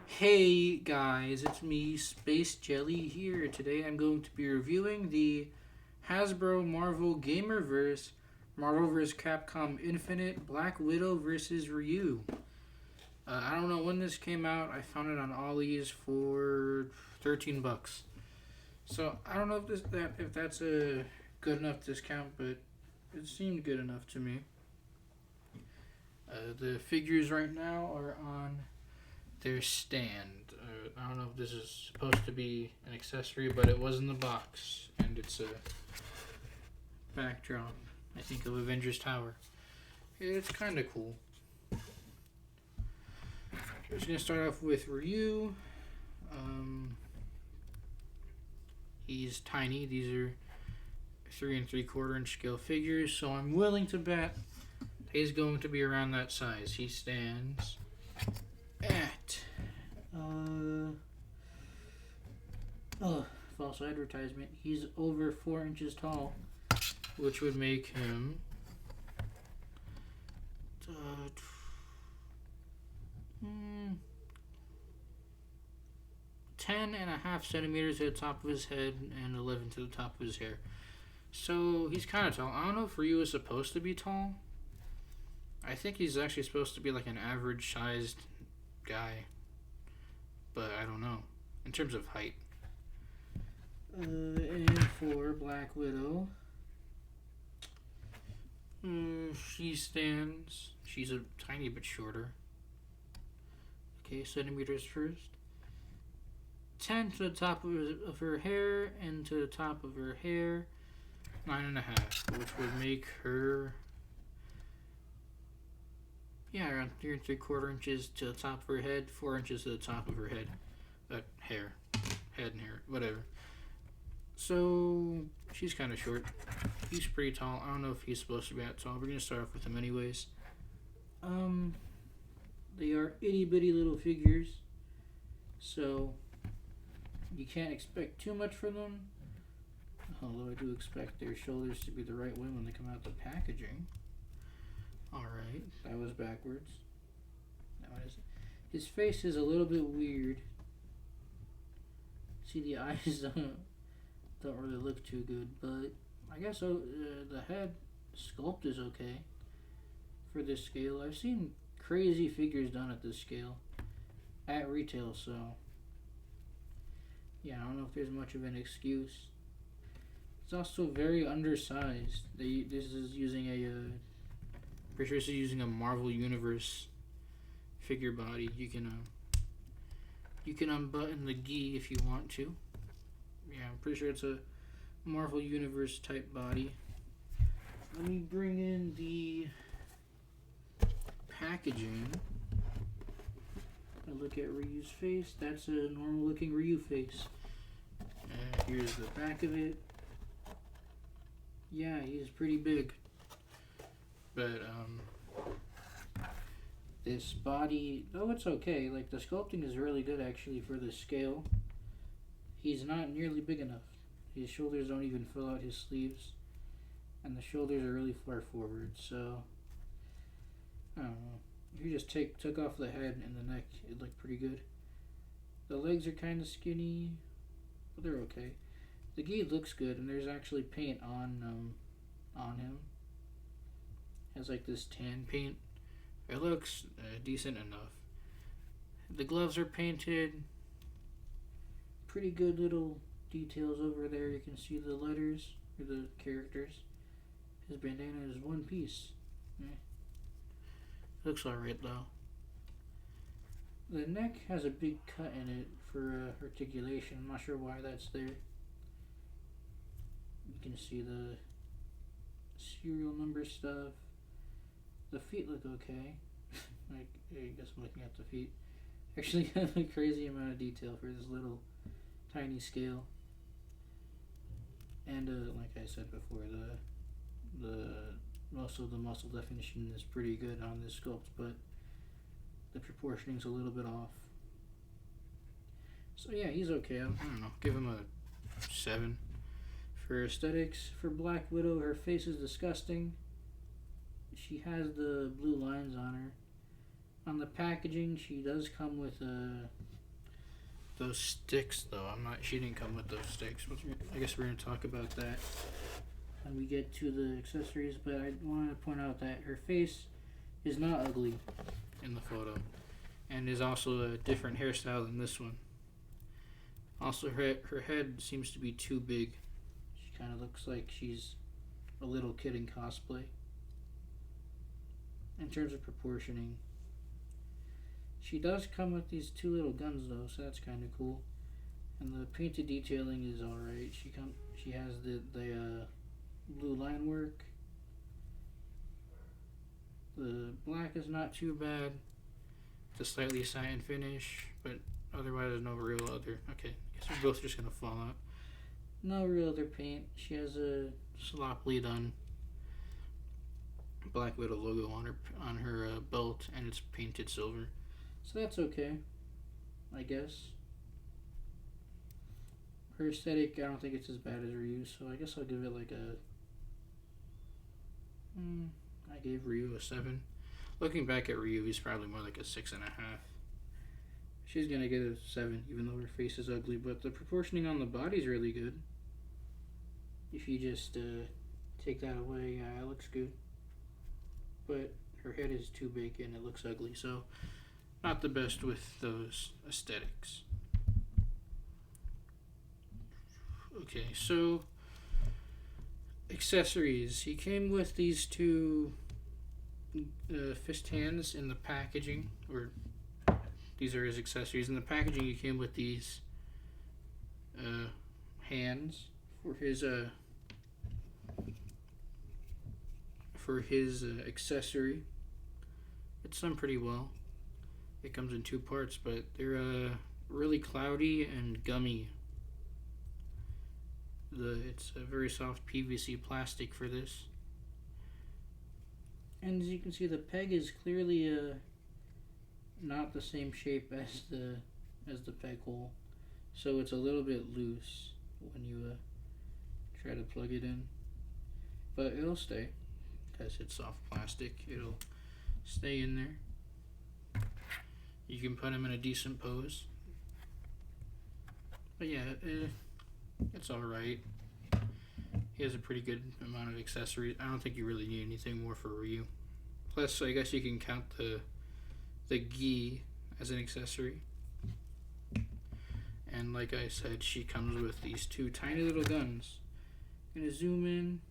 Hey guys, it's me, Space Jelly here. Today I'm going to be reviewing the Hasbro Marvel Gamerverse Marvel vs. Capcom Infinite Black Widow vs. Ryu. I don't know when this came out. I found it on Ollie's for $13. So I don't know if that's a good enough discount, but it seemed good enough to me. The figures right now are on their stand. I don't know if this is supposed to be an accessory, but it was in the box, and it's a backdrop, I think, of Avengers Tower. It's kind of cool. Just gonna start off with Ryu. He's tiny. These are 3 3/4 inch scale figures, so I'm willing to bet he's going to be around that size. He stands at false advertisement. He's over 4 inches tall, which would make him 10.5 centimeters to the top of his head and 11 to the top of his hair. So he's kind of tall. I don't know if Ryu is supposed to be tall. I think he's actually supposed to be like an average sized guy, but I don't know in terms of height. And for Black Widow, she's a tiny bit shorter. Okay, centimeters first. 10 to the top of her hair, and to the top of her hair, 9.5, which would make her, around 3 3/4 inches to the top of her head, 4 inches to the top of her head. Head and hair, whatever. So she's kind of short. He's pretty tall. I don't know if he's supposed to be that tall. We're gonna start off with him anyways. They are itty bitty little figures, so you can't expect too much from them. Although I do expect their shoulders to be the right way when they come out the packaging. Alright, that was backwards. His face is a little bit weird. See, the eyes don't really look too good, but I guess the head sculpt is okay for this scale. I've seen crazy figures done at this scale at retail, so I don't know if there's much of an excuse. It's also very undersized. This is using pretty sure this is using a Marvel Universe figure body. You can unbutton the gi if you want to. Yeah, I'm pretty sure it's a Marvel Universe type body. Let me bring in the packaging. I look at Ryu's face. That's a normal looking Ryu face. Here's the back of it. Yeah, he's pretty big. But this body, it's okay. Like, the sculpting is really good actually for the scale. He's not nearly big enough. His shoulders don't even fill out his sleeves, and the shoulders are really far forward. So I don't know. If you just took off the head and the neck, it looked pretty good. The legs are kind of skinny, but they're okay. The gi looks good, and there's actually paint on him. Has like this tan paint. It looks decent enough. The gloves are painted. Pretty good little details over there. You can see the letters or the characters. His bandana is one piece. Looks alright though. The neck has a big cut in it for articulation. I'm not sure why that's there. You can see the serial number stuff. The feet look okay. I guess I'm looking at the feet. Actually have a crazy amount of detail for this little tiny scale. And like I said before, the most of the muscle definition is pretty good on this sculpt, but the proportioning's a little bit off. So yeah, he's okay. I don't know. Give him a 7. For aesthetics, for Black Widow, her face is disgusting. She has the blue lines on her. On the packaging, she does come with those sticks, though. She didn't come with those sticks. I guess we're gonna talk about that when we get to the accessories. But I wanted to point out that her face is not ugly in the photo, and is also a different hairstyle than this one. Also, her head seems to be too big. She kind of looks like she's a little kid in cosplay. In terms of proportioning, she does come with these two little guns though, so that's kind of cool. And the painted detailing is all right. She has the blue line work. The black is not too bad. It's a slightly satin finish, but otherwise there's no real other. Okay, I guess we're both just gonna fall out. No real other paint. She has a sloppily done Black Widow logo on her belt, and it's painted silver, so that's okay, I guess. Her aesthetic, I don't think it's as bad as Ryu, so I guess I'll give it like a. I gave Ryu a 7. Looking back at Ryu, he's probably more like a 6.5. She's gonna get a 7, even though her face is ugly, but the proportioning on the body's really good. If you just take that away, yeah, it looks good. But her head is too big and it looks ugly, so not the best with those aesthetics. Okay, so accessories. He came with these two fist hands in the packaging, or these are his accessories. In the packaging, he came with these hands for his accessory. It's done pretty well. It comes in 2 parts, but they're really cloudy and gummy. It's a very soft PVC plastic for this. And as you can see, the peg is clearly not the same shape as the peg hole, so it's a little bit loose when you try to plug it in. But it'll stay because it's soft plastic. It'll stay in there. You can put him in a decent pose. But yeah, it's alright. He has a pretty good amount of accessories. I don't think you really need anything more for Ryu. Plus, I guess you can count the gi as an accessory. And like I said, she comes with these 2 tiny little guns. I'm gonna zoom in.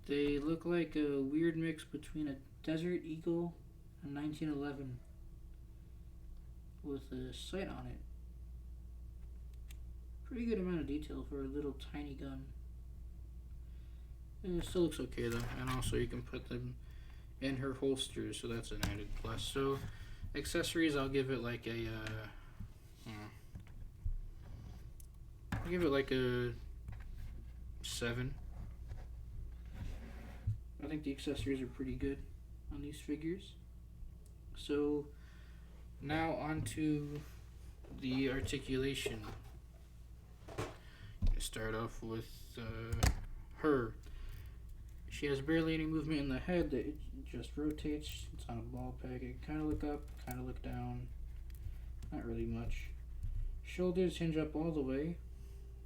They look like a weird mix between a Desert Eagle and 1911 with a sight on it. Pretty good amount of detail for a little tiny gun. And it still looks okay though, and also you can put them in her holsters, so that's an added plus. So accessories, I'll give it like a I'll give it like a 7. I think the accessories are pretty good on these figures. So now on to the articulation. Start off with her. She has barely any movement in the head. It just rotates. It's on a ball peg. It kind of look up, kind of look down. Not really much. Shoulders hinge up all the way.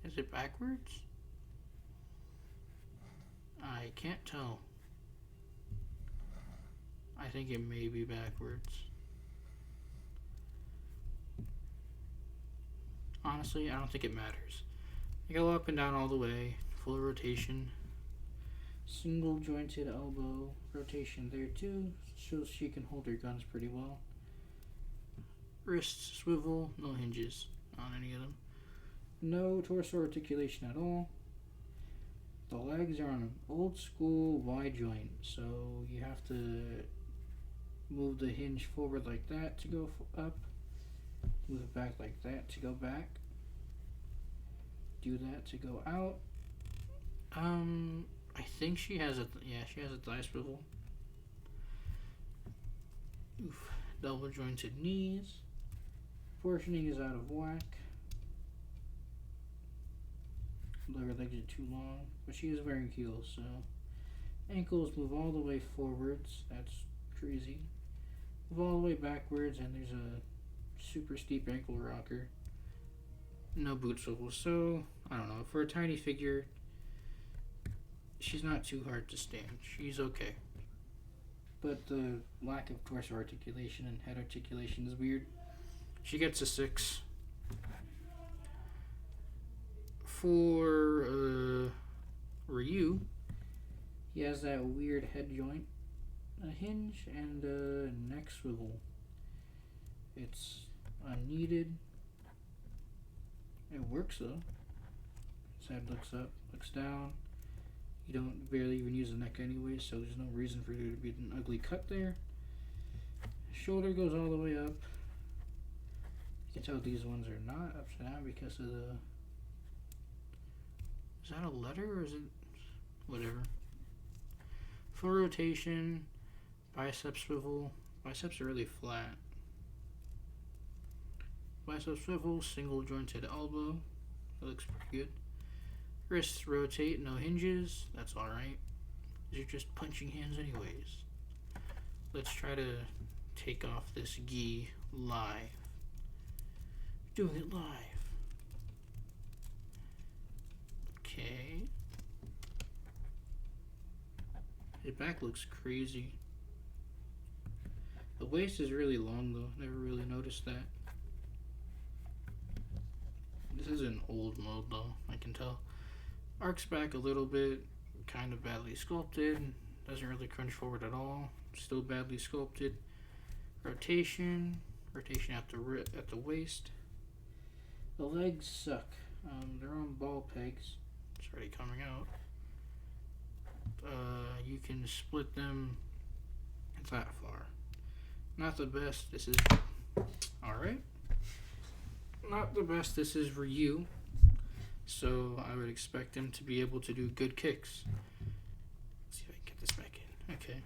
Is it backwards? I can't tell. I think it may be backwards. Honestly, I don't think it matters. You go up and down all the way, full rotation. Single jointed elbow rotation there too, so she can hold her guns pretty well. Wrists swivel, no hinges on any of them. No torso articulation at all. The legs are on an old school Y joint, so you have to move the hinge forward like that to go up, move it back like that to go back, do that to go out. I think she has a thigh swivel. Oof. Double jointed knees. Portioning is out of whack. Lower legs are too long, but she is wearing heels, so ankles move all the way forwards. That's crazy. Move all the way backwards, and there's a super steep ankle rocker. No boot swivel, so I don't know. For a tiny figure, she's not too hard to stand. She's okay. But the lack of torso articulation and head articulation is weird. She gets a 6. For Ryu, he has that weird head joint, a hinge, and a neck swivel. It's unneeded. It works though. His head looks up, looks down. You don't barely even use the neck anyway, so there's no reason for there to be an ugly cut there. Shoulder goes all the way up. You can tell these ones are not upside down because of the... Is that a letter or is it... Whatever. Full rotation, bicep swivel. Biceps are really flat. Bicep swivel, single jointed elbow. That looks pretty good. Wrists rotate, no hinges. That's alright. These are just punching hands anyways. Let's try to take off this gi live. Doing it live. Okay. His back looks crazy. The waist is really long though. Never really noticed that. This is an old mode though, I can tell. Arcs back a little bit, kind of badly sculpted. Doesn't really crunch forward at all. Still badly sculpted. Rotation at the waist. The legs suck. They're on ball pegs. It's already coming out. You can split them. It's that far. Not the best. This is alright. Not the best. This is Ryu. So I would expect him to be able to do good kicks. Let's see if I can get this back in. Okay.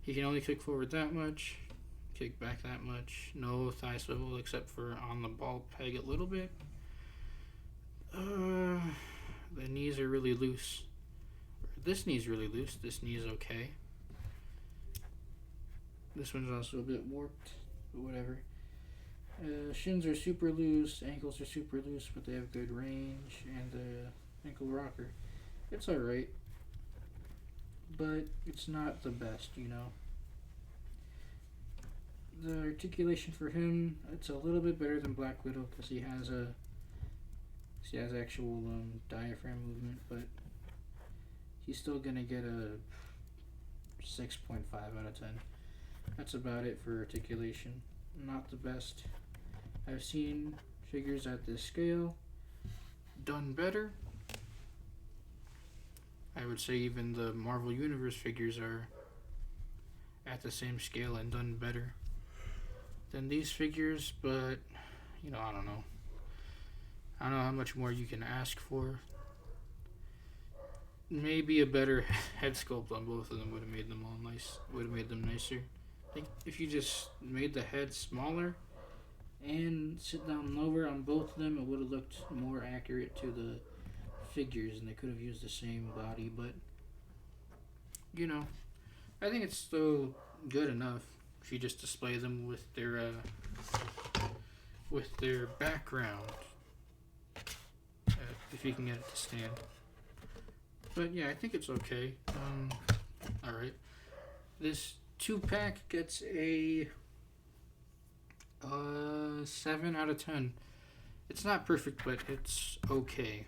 He can only kick forward that much. Kick back that much. No thigh swivel except for on the ball peg a little bit. The knees are really loose. This knee's really loose. This knee's okay. This one's also a bit warped, but whatever. Shins are super loose, ankles are super loose, but they have good range, and ankle rocker. It's alright, but it's not the best, you know. The articulation for him, it's a little bit better than Black Widow because he has actual diaphragm movement, but he's still gonna get a 6.5 out of 10. That's about it for articulation. Not the best. I've seen figures at this scale done better. I would say even the Marvel Universe figures are at the same scale and done better than these figures, but you know, I don't know how much more you can ask for. Maybe a better head sculpt on both of them would have made them all nice, would have made them nicer. Like if you just made the head smaller and sit down lower on both of them, it would have looked more accurate to the figures, and they could have used the same body, but you know, I think it's still good enough if you just display them with their background, if you can get it to stand. But yeah, I think it's okay. Alright. This 2-pack gets a 7 out of 10. It's not perfect, but it's okay.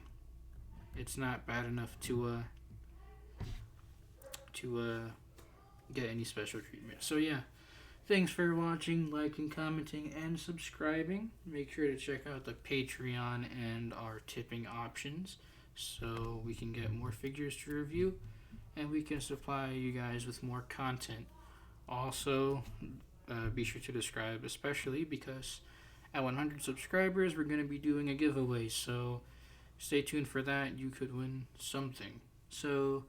It's not bad enough to get any special treatment. So yeah, thanks for watching, liking, commenting, and subscribing. Make sure to check out the Patreon and our tipping options so we can get more figures to review and we can supply you guys with more content. Also, be sure to subscribe, especially because at 100 subscribers we're going to be doing a giveaway, so stay tuned for that. You could win something. So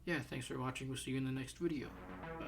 yeah, thanks for watching. We'll see you in the next video. Bye.